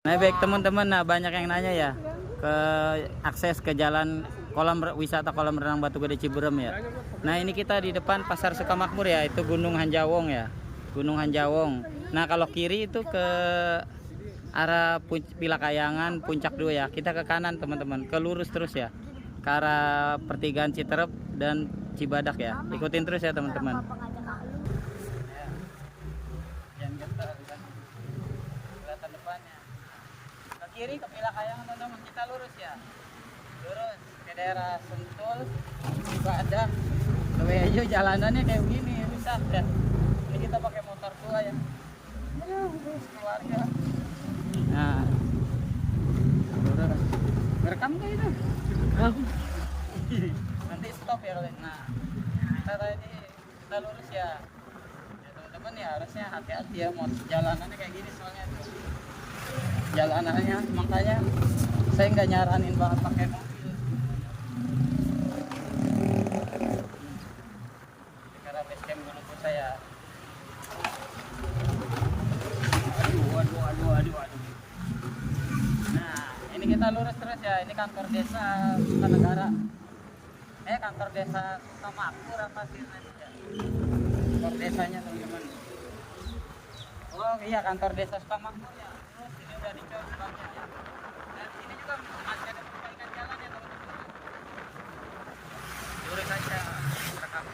Nah, baik teman-teman, nah banyak yang nanya ya ke akses ke jalan wisata kolam renang Batu Gede Ciberem ya. Nah, ini kita di depan Pasar Sukamakmur ya, itu Gunung Hanjawong ya. Gunung Hanjawong. Nah, kalau kiri itu ke arah Pilakayangan Puncak 2 ya. Kita ke kanan teman-teman, ke lurus terus ya. Ke arah pertigaan Citerep dan Cibadak ya. Ikutin terus ya teman-teman. Kelihatan depannya. Ke kiri ke Pilakayangan teman-teman, kita lurus ya. Lurus ke daerah Sentul, Cibadak. Lewejo jalanannya kayak begini, rusak ya. Ini kita pakai motor tua ya. Keluarga. Nah, merekam nggak itu? Nanti stop ya kalian. Nah, kita tadi kita lurus ya. Ya teman-teman ya harusnya hati-hati ya, mau jalanannya kayak gini soalnya tuh. Jalanannya makanya saya nggak nyaranin banget pakai mobil. Karena base camp dulu saya. Aduh. Nah, ini kita lurus terus ya. Ini kantor desa Sukanegara. Kantor desa Sukamakmur apa sih namanya? Kantor desanya teman-teman. Oh iya, kantor desa Sukamakmur ya. Terus ini udah dicor sebagian ya. Dan ini juga masih ada perbaikan jalan ya teman-teman. Lurus aja rekam.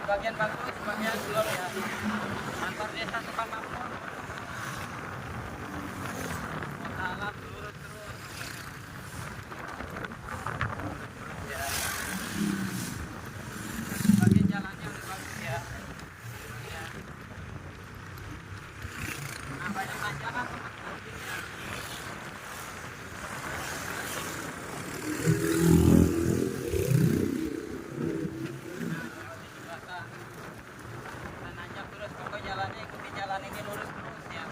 Sebagian bagus, sebagian belum ya. Kantor desa Sukamakmur. Salah lurus terus. Ya. Sebagian jalannya udah bagus ya. Ya. Nah, banyak tanjakan. Nanjak terus, pokoknya jalannya ikuti jalan ini lurus terus ya.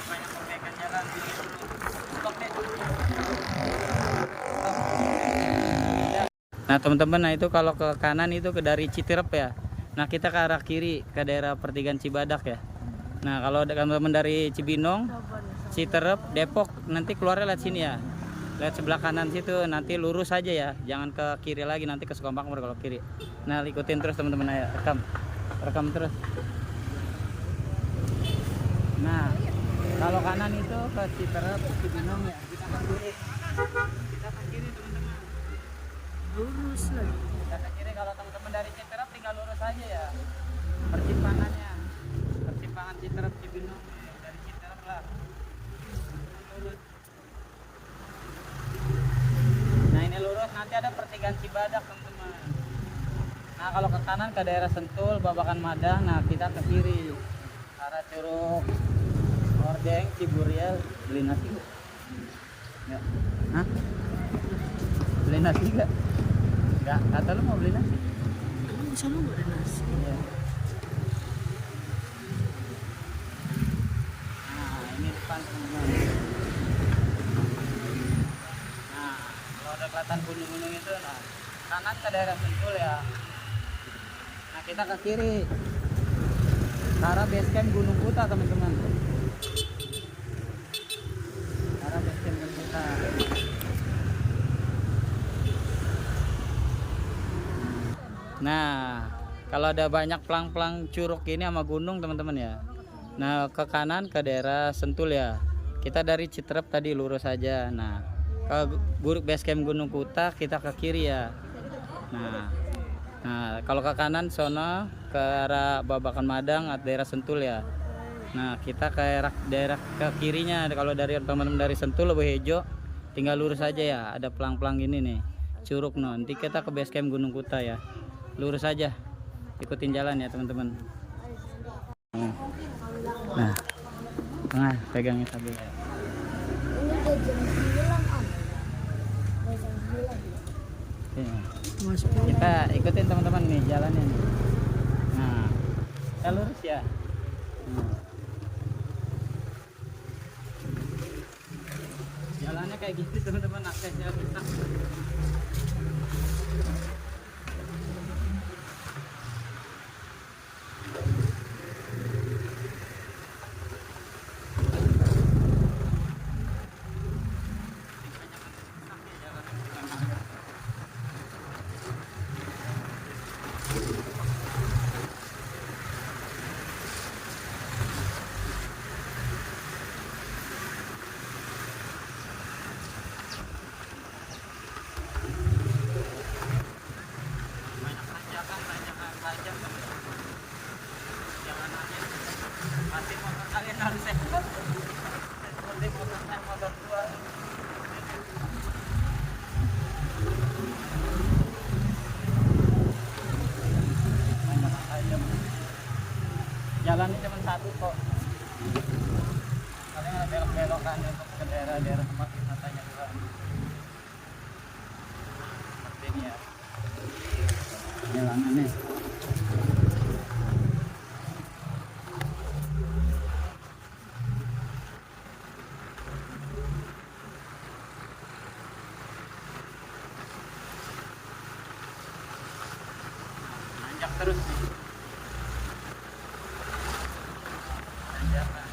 Banyak perbaikan jalan di dulu. Stop deh. Nah teman-teman, nah itu kalau ke kanan itu ke dari Citerep ya. Nah kita ke arah kiri ke daerah pertigaan Cibadak ya. Nah kalau teman-teman dari Cibinong, Citerep, Depok nanti keluarnya lewat sini ya. Lihat sebelah kanan situ, nanti lurus aja ya. Jangan ke kiri lagi, nanti ke Sukamakmur kalau kiri. Nah ikutin terus teman-teman, ayo rekam terus. Nah kalau kanan itu ke Citerep, Cibinong ya. Kita ke kiri. Kita ke kiri teman-teman. Lurus lagi. Kita ke kiri, kalau teman-teman dari Citerep tinggal lurus aja ya. Persimpangannya. Persimpangan Citerep Cibinong ya. Dari Citerep lah. Lurus. Nah ini lurus, nanti ada pertigaan Cibadak teman-teman. Nah kalau ke kanan ke daerah Sentul, Babakan Madang. Nah kita ke kiri arah Curug Ordeng, Ciburial. Beli nasi gak? Ya. Hah? Beli nasi gak? Enggak, kata lu mau beli nasi? Emang bisa lu ada nasi? Iya. Nah ini depan teman-teman. Nah kalau ada kelihatan gunung-gunung itu, nah kanan ke daerah Sentul ya. Nah kita ke kiri ke arah base camp Gunung Kuta teman-teman. Arah base camp Gunung Kuta. Nah kalau ada banyak pelang-pelang curug ini sama gunung teman-teman ya. Nah ke kanan ke daerah Sentul ya. Kita dari Citerep tadi lurus aja. Nah ke base camp Gunung Kuta kita ke kiri ya. Nah kalau ke kanan sono ke arah Babakan Madang atau daerah Sentul ya. Nah kita ke daerah ke kirinya. Kalau dari teman-teman dari Sentul Lewejo tinggal lurus aja ya. Ada pelang-pelang ini nih, curug no. Nanti kita ke base camp Gunung Kuta ya. Lurus aja, ikutin jalan ya teman-teman. Nah tengah pegangnya tadi ya. Ini udah jam 9 om. Udah jam 9 ya. Kita ikutin teman-teman nih jalannya nih. Nah kita lurus ya. Jalannya kayak gitu teman-teman, aksesnya rusak. tanjakannya untuk ke daerah-daerah tempat wisatanya juga. Seperti ini ya jalanannya. Nanjak terus nih. Tanjakan.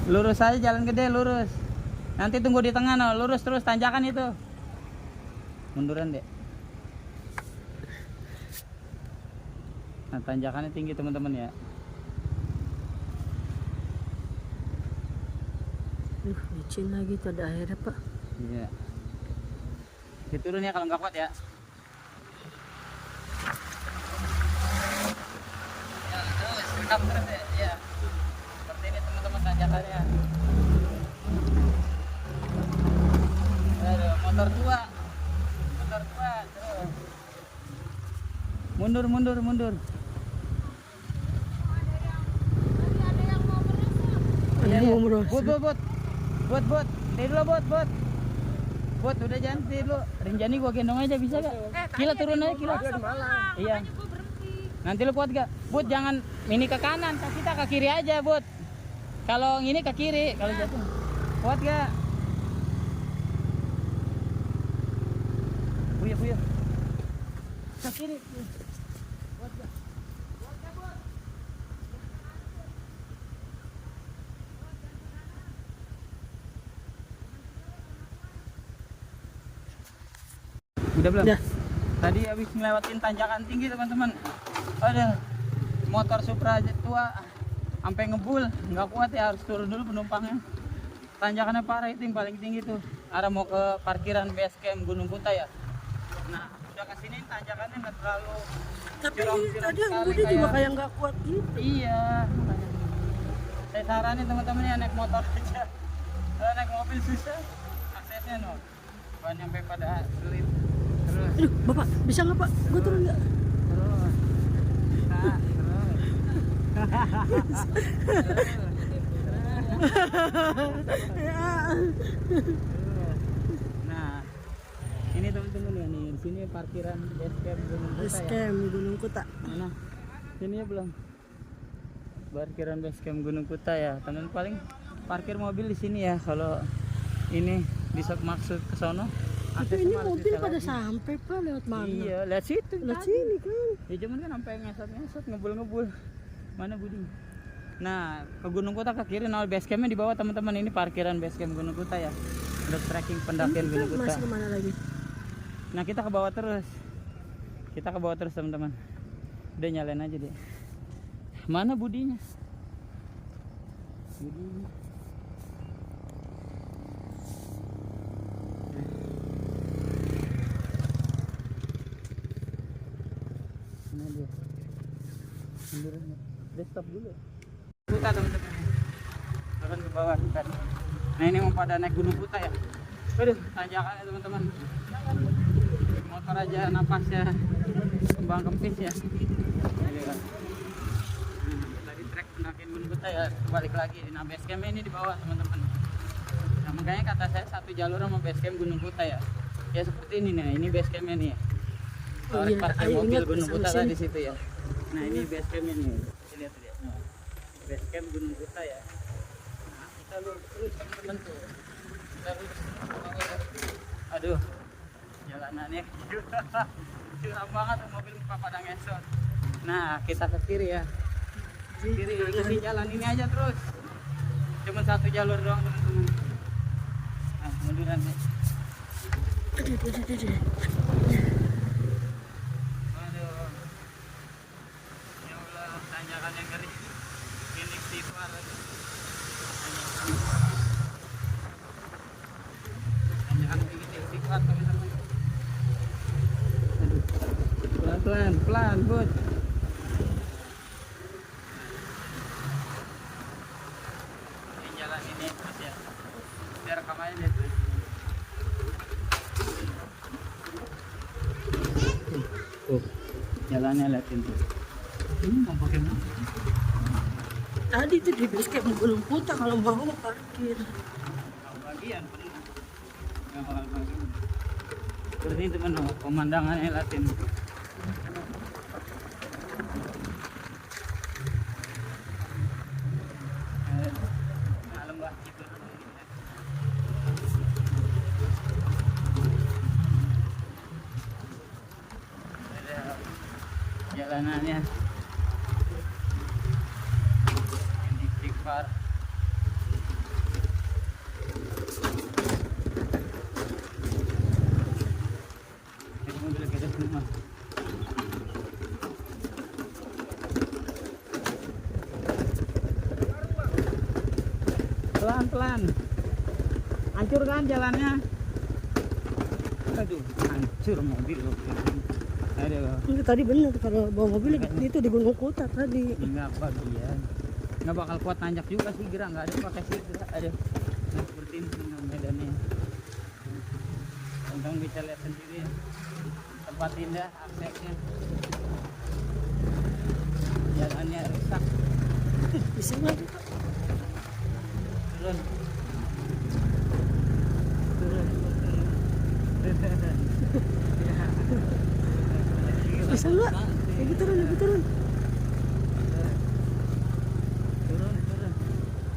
Lurus aja, jalan gede lurus. Nanti tunggu di tengah no, lurus terus tanjakan itu. Munduran deh. Nah, tanjakannya tinggi teman-teman ya. Licin lagi tuh ada airnya pak. Iya. Diturun ya kalau nggak kuat ya. Ya terus, rekam terus ya. Iya. Seperti ini teman-teman tanjakannya. Aduh, motor tua. Motor tua. Terus. Mundur, mundur, mundur. Ada yang mau merosot. Bot. Tidur dulu, bot. Bot, udah jangan tidur dulu. Rinjani gua gendong aja bisa gak? Kila turun aja, Kila. Iya. Nanti lu kuat gak? Bot, jangan ini ke kanan, kita ke kiri aja, Bot. Kalau ini ke kiri, kalau jatuh. Kuat gak? Buya. Ke kiri. Kuat gak? Udah belum? Udah. Tadi habis ngelewatin tanjakan tinggi teman-teman. Ada motor Supra tua sampai ngebul, nggak kuat ya, harus turun dulu penumpangnya. Tanjakannya parah, itu yang paling tinggi tuh. Arah mau ke parkiran base camp Gunung Kuta ya. Nah, udah kesini tanjakannya nggak terlalu Tapi curam-curam tadi yang sekali Budi juga kayak nggak kuat gitu. Iya, makanya. Saya saranin teman-teman ya naik motor aja. Kalau naik mobil susah aksesnya no. Bukan sampai pada sulit. Terus. Aduh, bapak bisa nggak pak? Gue turun nggak? Terus. Nah, terus. Nah, ini teman-teman ya nih, di sini parkiran base camp Gunung Kuta ya. Scam Gunung Kuta. Mana? Sini ya belum. Parkiran base camp Gunung Kuta ya. Teman paling parkir mobil di sini ya. Kalau ini bisa maksud ke sono. Tapi ini mobil pada sampai pak lewat mana? Iya, lihat situ. Lewat sini kan. Ya cuman kan sampai ngesot, ngebul. Mana Budi? Nah, ke Gunung Kuta ke kiri, nah base campnya di bawah teman-teman. Ini parkiran base camp Gunung Kuta ya. Untuk trekking pendakian Gunung Kuta. Masih kemana lagi? Nah, kita ke bawah terus. Teman-teman. Udah nyalain aja deh. Mana Budinya? Budinya. Mana dia? Mundur. Udah stop dulu. Kuta teman-teman. Turun ke bawah kan. Nah, ini mau pada naik Gunung Kuta ya. Aduh, tanjakannya teman-teman. Motor aja napasnya kembang kempis ya. Ini kan. Tadi trek pendakian Gunung Kuta ya, balik lagi. Nah, base camp ini di bawah teman-teman. Nah, makanya kata saya satu jalur sama base camp Gunung Kuta ya. Ya seperti ini nih, ini base campnya nih. Oh, iya. Parkir Ayo, mobil ingat, Gunung Kuta sama tadi situ ya. Nah, ini base campnya nih. Lihat. Nah, base camp Gunung Kuta ya. Nah, kita lurus terus teman-teman tuh. Kita lurus. Aduh, jalanannya curam banget, mobil pada ngesot. Nah, kita ke kiri ya. Kiri, ikuti jalan ini aja terus. Cuma satu jalur doang teman-teman. Nah, munduran nih. Aduh. Aduh. Ya Allah, tanjakan yang ngeri. Ini istighfar. Tanjakan begini istighfar teman-teman. Aduh. Pelan-pelan, pelan, Bud. Ini jalan ini Mas ya. Biar rekamannya deh. Tuh, jalannya liatin tuh. Ini mau pakai motor. Tadi tuh di base camp belum putar kalau mau parkir. Bagian penuh. Nggak bakal pakai. Seperti itu teman, pemandangannya liatin. Malam Mbak, gitu. Ada jalanannya. Ini istighfar. Ini mobil kita semua. Pelan-pelan. Hancur kan jalannya? Aduh, hancur mobil. Aduh. Ini tadi bener kalau bawa mobil itu di Gunung Kuta tadi. Enggak bagian. Nggak bakal kuat nanjak juga sih, Gira. Nggak ada pakai sih, Gira. Aduh. Nah, seperti ini medannya. Teman bisa lihat sendiri. Tempat indah, aksesnya. Jalannya rusak. Bisa lagi Pak. Turun. Turun. Bisa nggak? Lagi turun. Turun, turun.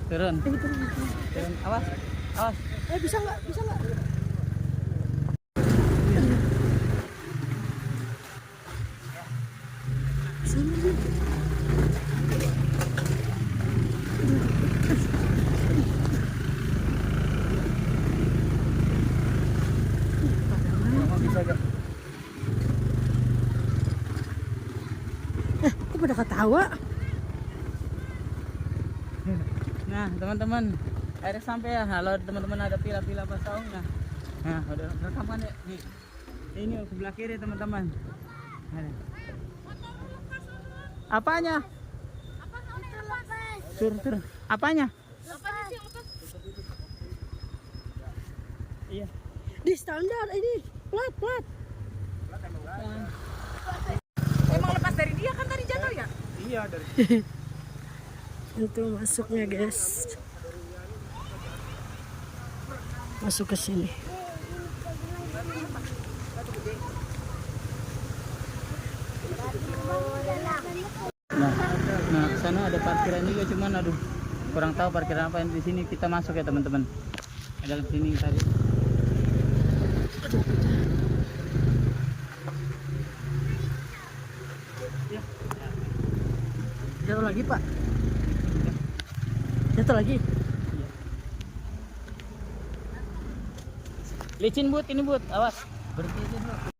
Turun. Lagi turun. Turun. Awas. Awas. Bisa nggak? Bisa nggak? Bisa nggak? Kamu bisa gak? Kok pada ketawa? Nah teman-teman, akhirnya sampai ya. Halo teman-teman, ada pila-pila pas saung. Nah udah rekaman ya. Nih, ini sebelah kiri teman-teman. Ada. Apanya? Turun. Apanya? Iya. Di standar ini plat. Emang lepas dari dia kan tadi jatuh ya? Iya dari. Itu masuknya guys. Masuk ke sini. Nah ke sana ada parkiran juga, cuman aduh kurang tahu parkiran apa yang di sini. Kita masuk ya teman-teman. Ada di sini tadi. Jatuh lagi Pak. Jatuh lagi. Licin Bud, ini Bud, awas. Berhenti aja dulu.